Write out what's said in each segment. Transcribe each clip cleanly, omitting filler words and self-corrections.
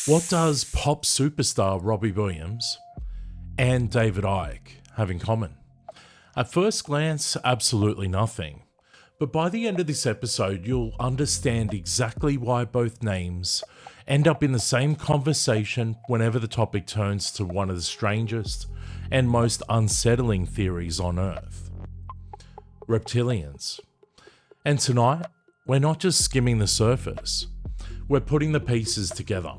What does pop superstar Robbie Williams and David Icke have in common? At first glance, absolutely nothing. But by the end of this episode, you'll understand exactly why both names end up in the same conversation whenever the topic turns to one of the strangest and most unsettling theories on Earth: reptilians. And tonight, we're not just skimming the surface, we're putting the pieces together.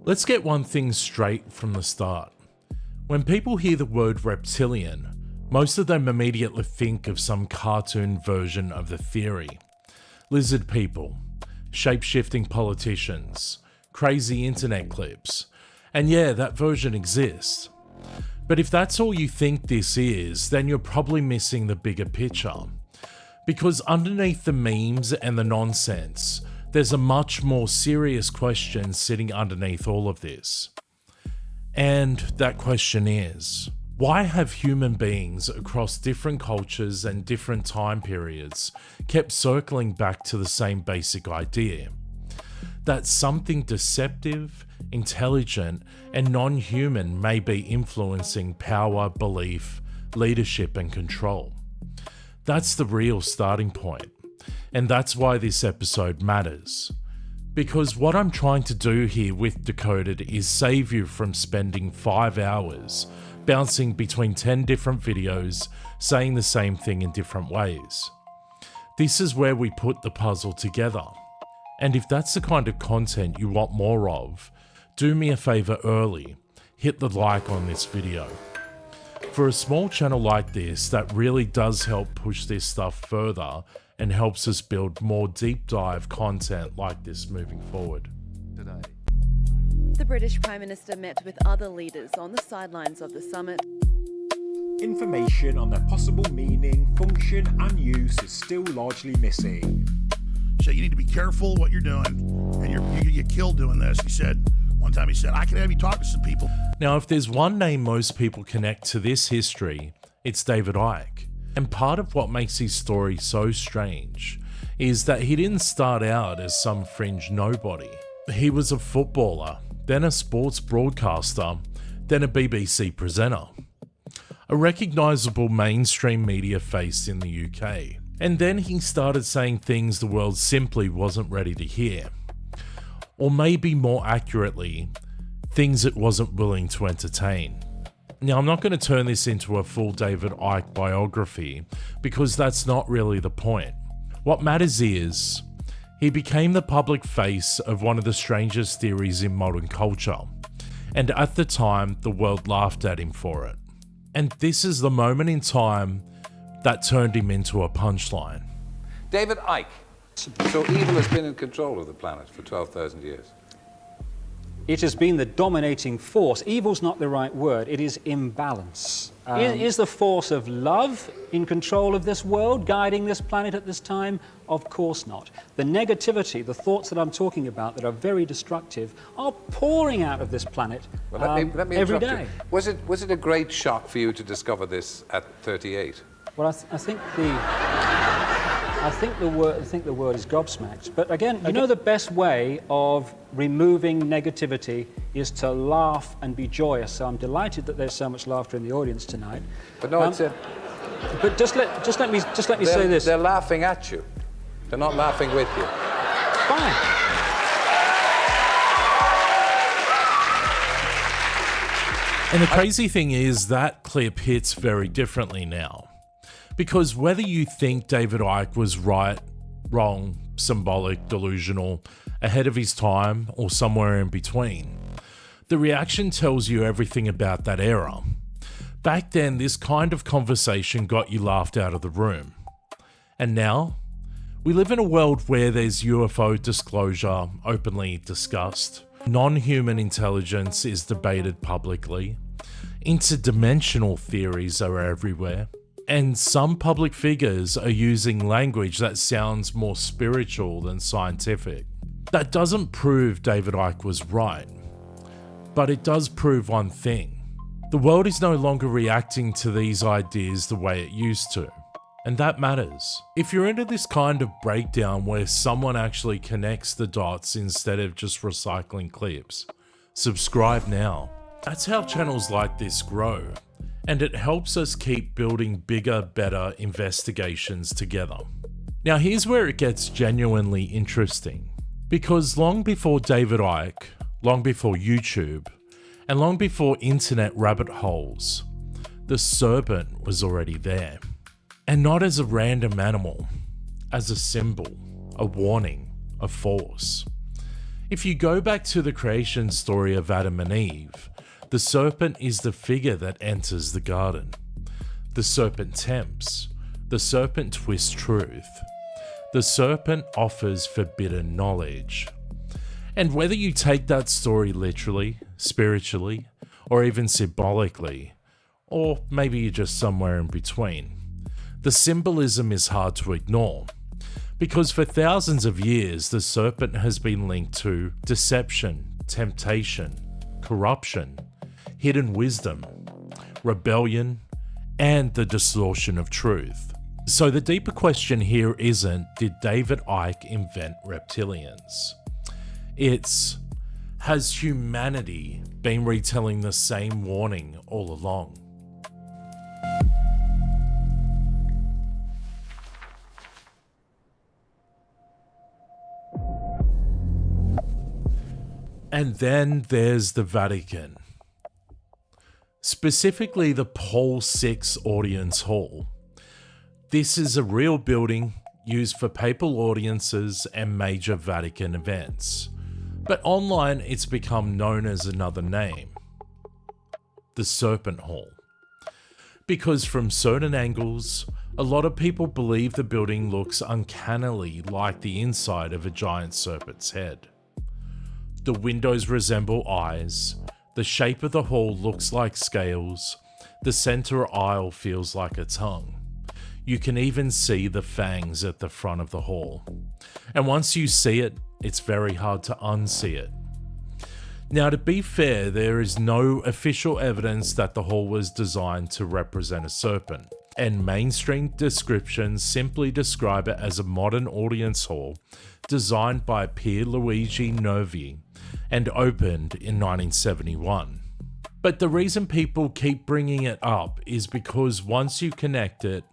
Let's get one thing straight from the start. When people hear the word reptilian, most of them immediately think of some cartoon version of the theory. Lizard people, shape-shifting politicians, crazy internet clips. And yeah, that version exists. But if that's all you think this is, then you're probably missing the bigger picture. Because underneath the memes and the nonsense, there's a much more serious question sitting underneath all of this. And that question is, why have human beings across different cultures and different time periods kept circling back to the same basic idea? That something deceptive, intelligent, and non-human may be influencing power, belief, leadership, and control. That's the real starting point. And that's why this episode matters. Because what I'm trying to do here with Decoded is save you from spending 5 hours bouncing between 10 different videos saying the same thing in different ways. This is where we put the puzzle together. And if that's the kind of content you want more of, do me a favor early, hit the like on this video. For a small channel like this, that really does help push this stuff further and helps us build more deep dive content like this moving forward. Today, the British Prime Minister met with other leaders on the sidelines of the summit. Information on their possible meaning, function and use is still largely missing. So you need to be careful what you're doing, and you're gonna get killed doing this. One time he said, I can have you talk to some people. Now, if there's one name most people connect to this history, it's David Icke. And part of what makes his story so strange is that he didn't start out as some fringe nobody. He was a footballer, then a sports broadcaster, then a BBC presenter. A recognisable mainstream media face in the UK. And then he started saying things the world simply wasn't ready to hear. Or maybe more accurately, things it wasn't willing to entertain. Now, I'm not going to turn this into a full David Icke biography because that's not really the point. What matters is, he became the public face of one of the strangest theories in modern culture. And at the time, the world laughed at him for it. And this is the moment in time that turned him into a punchline. David Icke. So evil has been in control of the planet for 12,000 years. It has been the dominating force. Evil's not the right word, it is imbalance. Is the force of love in control of this world, guiding this planet at this time? Of course not. The negativity, the thoughts that I'm talking about that are very destructive, are pouring out of this planet Let me every interrupt day. you. Was it a great shock for you to discover this at 38? Well, I think the word is gobsmacked. But again, you know, the best way of removing negativity is to laugh and be joyous. So I'm delighted that there's so much laughter in the audience tonight. But no, But just let me say this. They're laughing at you. They're not laughing with you. Fine. And the crazy thing is that clip hits very differently now. Because whether you think David Icke was right, wrong, symbolic, delusional, ahead of his time, or somewhere in between, the reaction tells you everything about that era. Back then, this kind of conversation got you laughed out of the room. And now, we live in a world where there's UFO disclosure openly discussed, non-human intelligence is debated publicly, interdimensional theories are everywhere, and some public figures are using language that sounds more spiritual than scientific. That doesn't prove David Icke was right. But it does prove one thing. The world is no longer reacting to these ideas the way it used to. And that matters. If you're into this kind of breakdown where someone actually connects the dots instead of just recycling clips, subscribe now. That's how channels like this grow. And it helps us keep building bigger, better investigations together. Now here's where it gets genuinely interesting. Because long before David Icke, long before YouTube, and long before internet rabbit holes, the serpent was already there. And not as a random animal, as a symbol, a warning, a force. If you go back to the creation story of Adam and Eve, the serpent is the figure that enters the garden. The serpent tempts. The serpent twists truth. The serpent offers forbidden knowledge. And whether you take that story literally, spiritually, or even symbolically, or maybe you're just somewhere in between, the symbolism is hard to ignore. Because for thousands of years, the serpent has been linked to deception, temptation, corruption, hidden wisdom, rebellion, and the distortion of truth. So the deeper question here isn't, did David Icke invent reptilians? It's, has humanity been retelling the same warning all along? And then there's the Vatican. Specifically the Paul VI Audience Hall. This is a real building used for papal audiences and major Vatican events. But online it's become known as another name. The Serpent Hall. Because from certain angles, a lot of people believe the building looks uncannily like the inside of a giant serpent's head. The windows resemble eyes, the shape of the hall looks like scales, the center aisle feels like a tongue. You can even see the fangs at the front of the hall. And once you see it, it's very hard to unsee it. Now, to be fair, there is no official evidence that the hall was designed to represent a serpent, and mainstream descriptions simply describe it as a modern audience hall designed by Pierluigi Nervi and opened in 1971. But the reason people keep bringing it up is because once you connect it,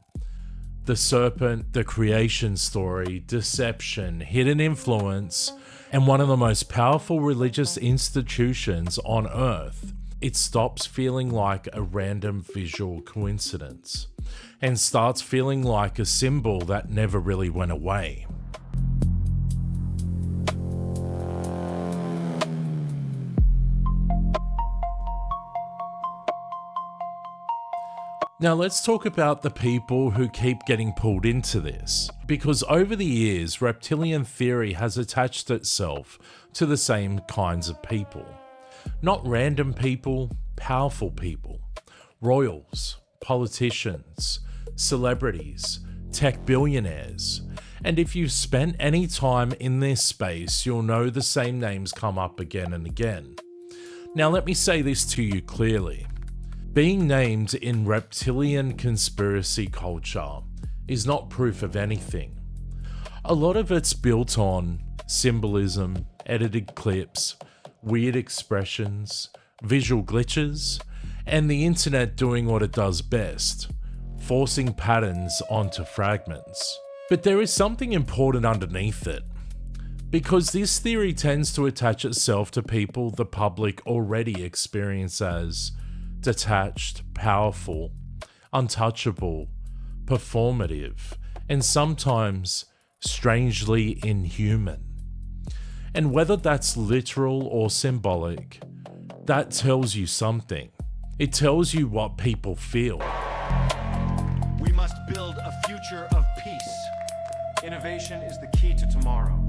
the serpent, the creation story, deception, hidden influence, and one of the most powerful religious institutions on Earth, it stops feeling like a random visual coincidence and starts feeling like a symbol that never really went away. Now let's talk about the people who keep getting pulled into this, because over the years, reptilian theory has attached itself to the same kinds of people. Not random people, powerful people, royals, politicians, celebrities, tech billionaires. And if you've spent any time in this space, you'll know the same names come up again and again. Now let me say this to you clearly. Being named in reptilian conspiracy culture is not proof of anything. A lot of it's built on symbolism, edited clips, weird expressions, visual glitches, and the internet doing what it does best, forcing patterns onto fragments. But there is something important underneath it, because this theory tends to attach itself to people the public already experience as detached, powerful, untouchable, performative, and sometimes strangely inhuman. And whether that's literal or symbolic, that tells you something. It tells you what people feel. We must build a future of peace. Innovation is the key to tomorrow.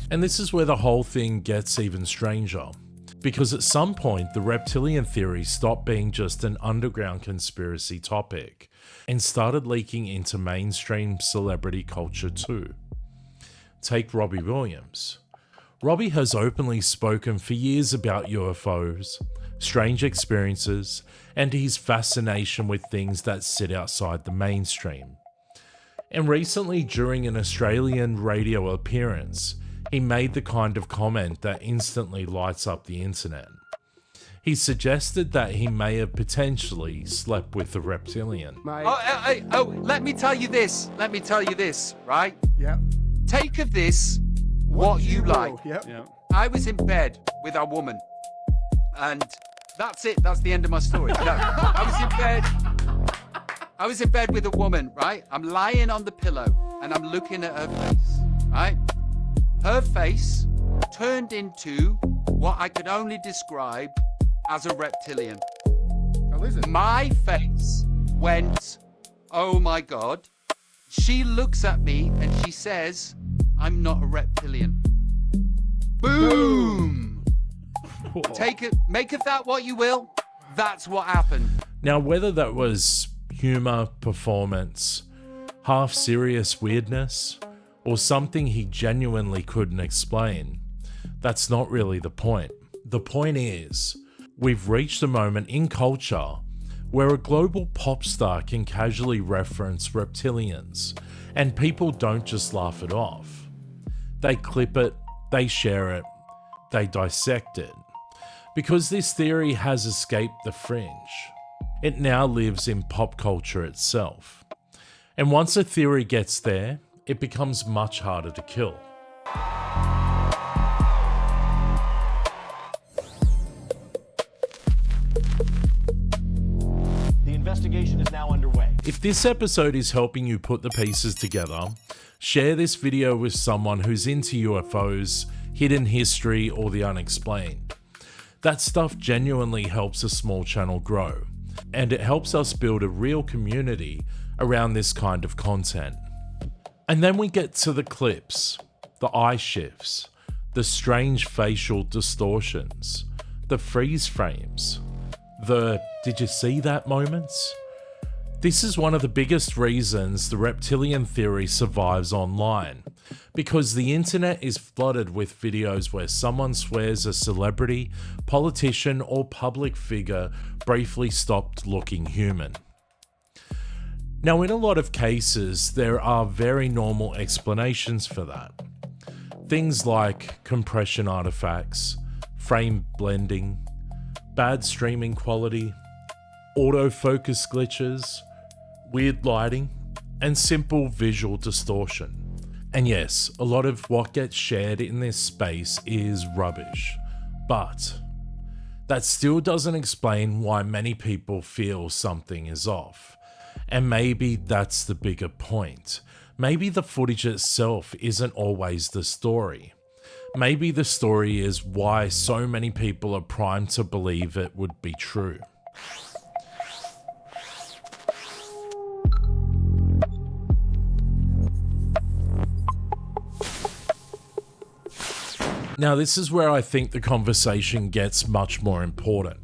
And this is where the whole thing gets even stranger. Because at some point, the reptilian theory stopped being just an underground conspiracy topic and started leaking into mainstream celebrity culture too. Take Robbie Williams. Robbie has openly spoken for years about UFOs, strange experiences, and his fascination with things that sit outside the mainstream. And recently, during an Australian radio appearance, he made the kind of comment that instantly lights up the internet. He suggested that he may have potentially slept with a reptilian. Let me tell you this, right? Yeah. Take of this what you like. Yep. Yeah. I was in bed with a woman, and that's it. That's the end of my story. No, I was in bed with a woman, right? I'm lying on the pillow, and I'm looking at her face, right? Her face turned into what I could only describe as a reptilian. Oh, is it? My face went, oh my God. She looks at me and she says, I'm not a reptilian. Boom! Take it, make of that what you will. That's what happened. Now, whether that was humor, performance, half serious weirdness, or something he genuinely couldn't explain, that's not really the point. The point is, we've reached a moment in culture where a global pop star can casually reference reptilians, and people don't just laugh it off. They clip it, they share it, they dissect it. Because this theory has escaped the fringe, it now lives in pop culture itself. And once a theory gets there, it becomes much harder to kill. The investigation is now underway. If this episode is helping you put the pieces together, share this video with someone who's into UFOs, hidden history, or the unexplained. That stuff genuinely helps a small channel grow, and it helps us build a real community around this kind of content. And then we get to the clips, the eye shifts, the strange facial distortions, the freeze frames, the "did you see that" moments. This is one of the biggest reasons the reptilian theory survives online, because the internet is flooded with videos where someone swears a celebrity, politician, or public figure briefly stopped looking human. Now, in a lot of cases, there are very normal explanations for that. Things like compression artifacts, frame blending, bad streaming quality, autofocus glitches, weird lighting, and simple visual distortion. And yes, a lot of what gets shared in this space is rubbish, but that still doesn't explain why many people feel something is off. And maybe that's the bigger point. Maybe the footage itself isn't always the story. Maybe the story is why so many people are primed to believe it would be true. Now, this is where I think the conversation gets much more important.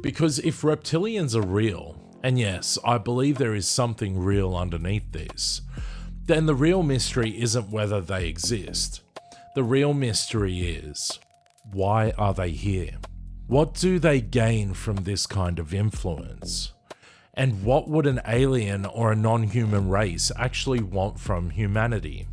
Because if reptilians are real, and yes, I believe there is something real underneath this, then the real mystery isn't whether they exist. The real mystery is, why are they here? What do they gain from this kind of influence? And what would an alien or a non-human race actually want from humanity?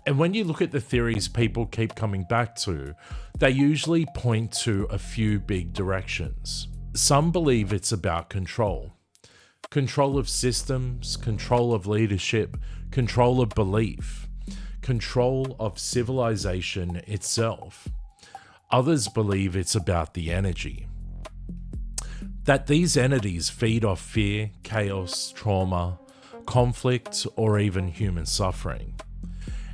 And when you look at the theories people keep coming back to, they usually point to a few big directions. Some believe it's about control. Control of systems, control of leadership, control of belief, control of civilization itself. Others believe it's about the energy. That these entities feed off fear, chaos, trauma, conflict, or even human suffering.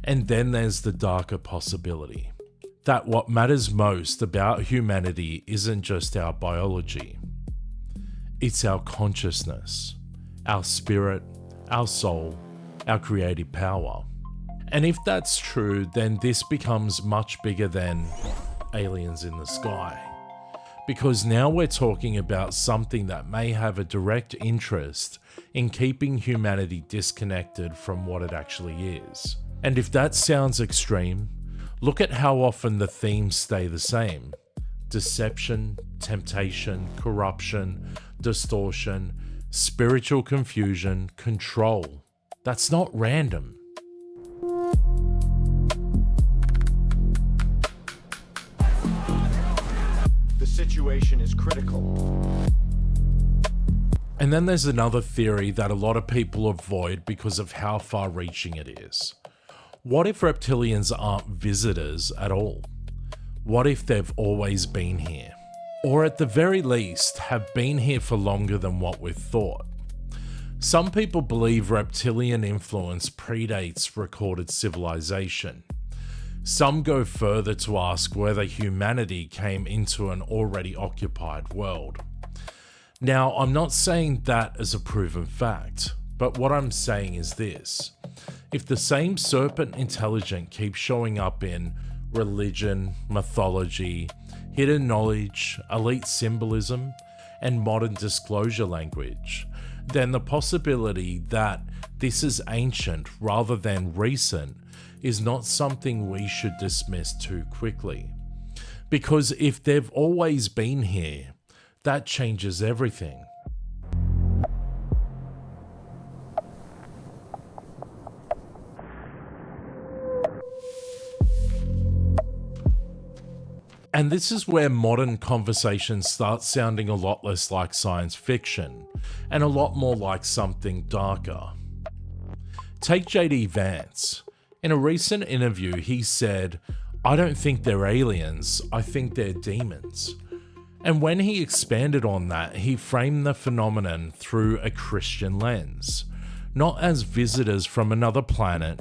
And then there's the darker possibility. That what matters most about humanity isn't just our biology. It's our consciousness, our spirit, our soul, our creative power. And if that's true, then this becomes much bigger than aliens in the sky. Because now we're talking about something that may have a direct interest in keeping humanity disconnected from what it actually is. And if that sounds extreme, Look at how often the themes stay the same. Deception, temptation, corruption, distortion, spiritual confusion, control. That's not random. The situation is critical. And then there's another theory that a lot of people avoid because of how far-reaching it is. What if reptilians aren't visitors at all? What if they've always been here? Or at the very least, have been here for longer than what we've thought? Some people believe reptilian influence predates recorded civilization. Some go further to ask whether humanity came into an already occupied world. Now, I'm not saying that as a proven fact, but what I'm saying is this. If the same serpent intelligence keeps showing up in religion, mythology, hidden knowledge, elite symbolism, and modern disclosure language, then the possibility that this is ancient rather than recent is not something we should dismiss too quickly. Because if they've always been here, that changes everything. And this is where modern conversations start sounding a lot less like science fiction, and a lot more like something darker. Take JD Vance. In a recent interview, he said, "I don't think they're aliens, I think they're demons." And when he expanded on that, he framed the phenomenon through a Christian lens, not as visitors from another planet,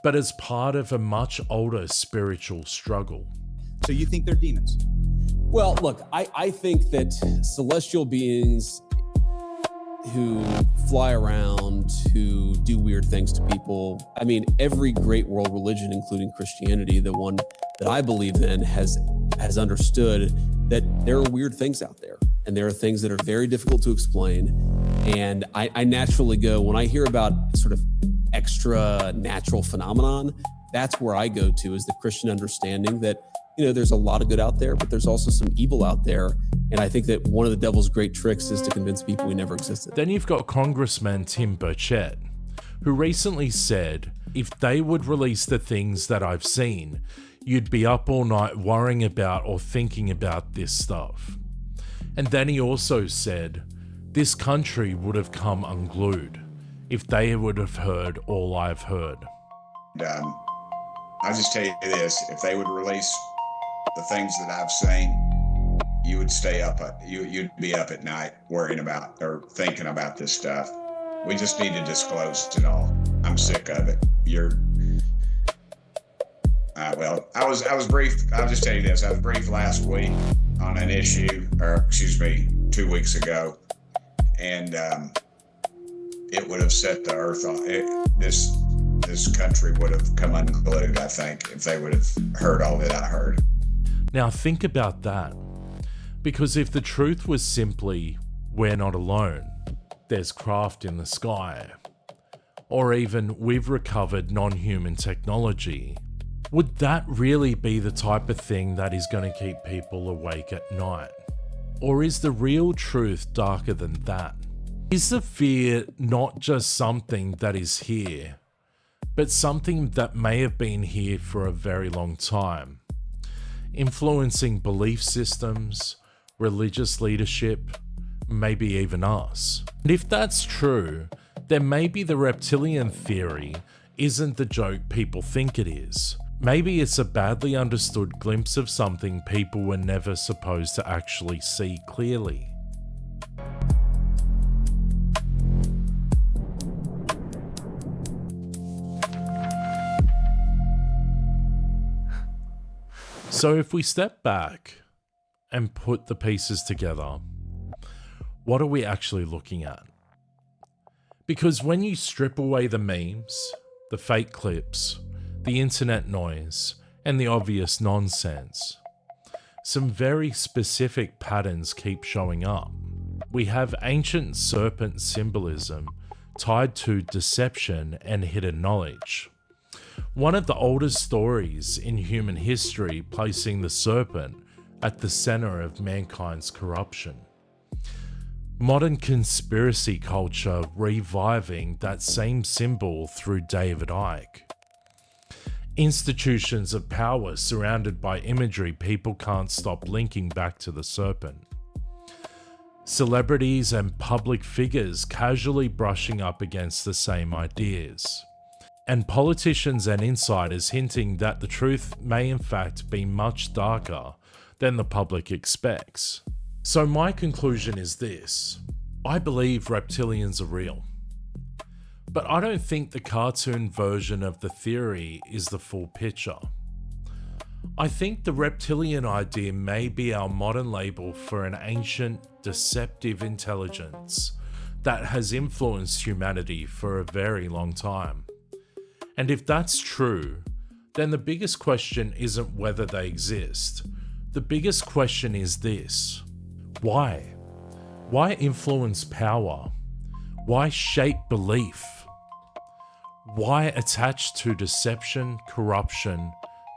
but as part of a much older spiritual struggle. So you think they're demons? Well, look, I think that celestial beings who fly around, who do weird things to people, I mean, every great world religion, including Christianity, the one that I believe in, has understood that there are weird things out there. And there are things that are very difficult to explain. And I naturally go, when I hear about sort of extra natural phenomenon, that's where I go to, is the Christian understanding that, you know, there's a lot of good out there, but there's also some evil out there. And I think that one of the devil's great tricks is to convince people we never existed. Then you've got Congressman Tim Burchett, who recently said, "If they would release the things that I've seen, you'd be up all night worrying about or thinking about this stuff." And then he also said, "This country would have come unglued if they would have heard all I've heard." I'll just tell you this, if they would release the things that I've seen, you would stay up, you'd be up at night worrying about or thinking about this stuff. We just need to disclose it all. I'm sick of it. Well, I was brief. I'll just tell you this. I was brief last week on an issue, or excuse me, 2 weeks ago, and it would have set the earth on. This country would have come unglued, I think, if they would have heard all that I heard. Now think about that. Because if the truth was simply, we're not alone, there's craft in the sky, or even we've recovered non-human technology, would that really be the type of thing that is going to keep people awake at night? Or is the real truth darker than that? Is the fear not just something that is here, but something that may have been here for a very long time, influencing belief systems, religious leadership, maybe even us? And if that's true, then maybe the reptilian theory isn't the joke people think it is. Maybe it's a badly understood glimpse of something people were never supposed to actually see clearly. So if we step back and put the pieces together, what are we actually looking at? Because when you strip away the memes, the fake clips, the internet noise, and the obvious nonsense, some very specific patterns keep showing up. We have ancient serpent symbolism tied to deception and hidden knowledge. one of the oldest stories in human history, placing the serpent at the center of mankind's corruption. Modern conspiracy culture reviving that same symbol through David Icke. Institutions of power surrounded by imagery people can't stop linking back to the serpent. Celebrities and public figures casually brushing up against the same ideas. And politicians and insiders hinting that the truth may in fact be much darker than the public expects. So my conclusion is this: I believe reptilians are real. But I don't think the cartoon version of the theory is the full picture. I think the reptilian idea may be our modern label for an ancient, deceptive intelligence that has influenced humanity for a very long time. And if that's true, then the biggest question isn't whether they exist. The biggest question is this: why? Why influence power? Why shape belief? Why attach to deception, corruption,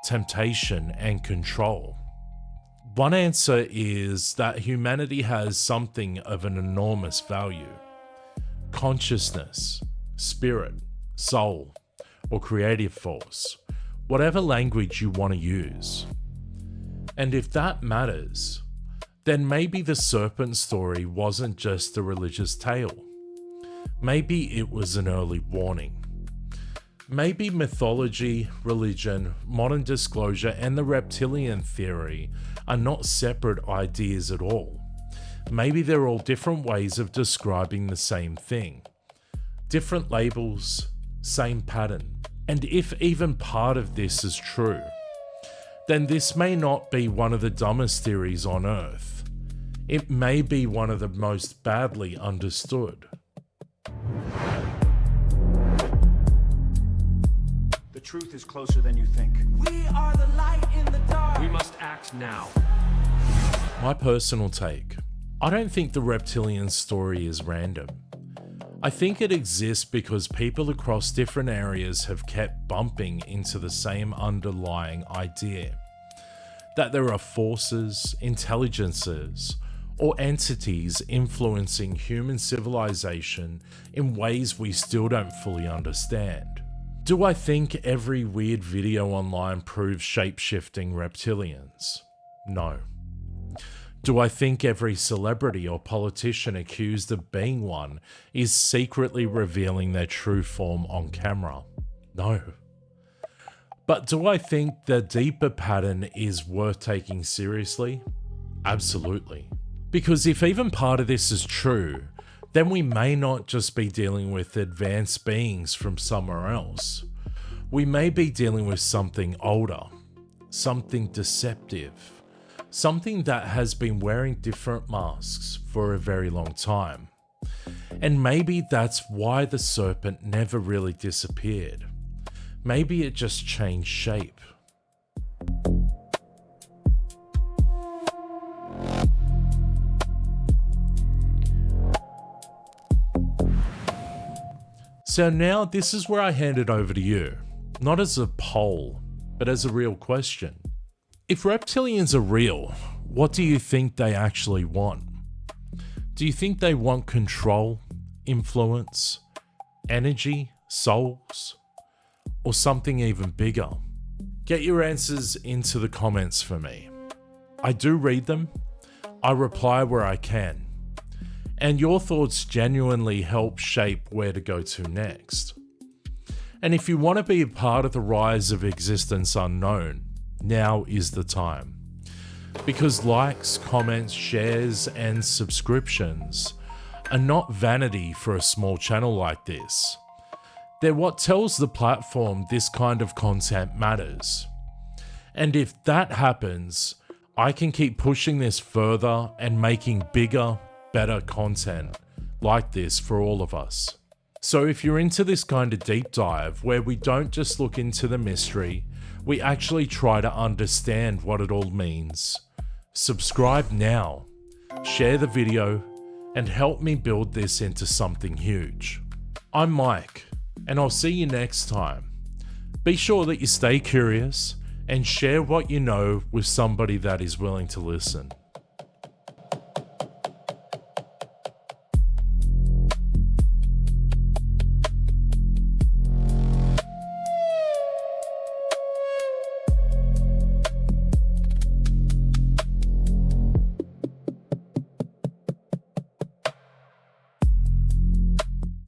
temptation, and control? One answer is that humanity has something of an enormous value: consciousness, spirit, soul, or creative force, whatever language you want to use. And if that matters, then maybe the serpent story wasn't just a religious tale. Maybe it was an early warning. Maybe mythology, religion, modern disclosure, and the reptilian theory are not separate ideas at all. Maybe they're all different ways of describing the same thing. Different labels, same pattern. And if even part of this is true, then this may not be one of the dumbest theories on Earth. It may be one of the most badly understood. The truth is closer than you think. We are the light in the dark. We must act now. My personal take: I don't think the reptilian story is random. I think it exists because people across different areas have kept bumping into the same underlying idea: that there are forces, intelligences, or entities influencing human civilization in ways we still don't fully understand. Do I think every weird video online proves shape-shifting reptilians? No. Do I think every celebrity or politician accused of being one is secretly revealing their true form on camera? No. But do I think the deeper pattern is worth taking seriously? Absolutely. Because if even part of this is true, then we may not just be dealing with advanced beings from somewhere else. We may be dealing with something older, something deceptive, something that has been wearing different masks for a very long time. And maybe that's why the serpent never really disappeared. Maybe it just changed shape. So now this is where I hand it over to you, not as a poll, but as a real question. If reptilians are real, what do you think they actually want? Do you think they want control, influence, energy, souls, or something even bigger? Get your answers into the comments for me. I do read them. I reply where I can. And your thoughts genuinely help shape where to go to next. And if you want to be a part of the rise of existence unknown, now is the time. Because likes, comments, shares, and subscriptions are not vanity for a small channel like this. They're what tells the platform this kind of content matters. And if that happens, I can keep pushing this further and making bigger, better content like this for all of us. So if you're into this kind of deep dive where we don't just look into the mystery, we actually try to understand what it all means, subscribe now, share the video, and help me build this into something huge. I'm Mike, and I'll see you next time Be sure that you stay curious and share what you know with somebody that is willing to listen.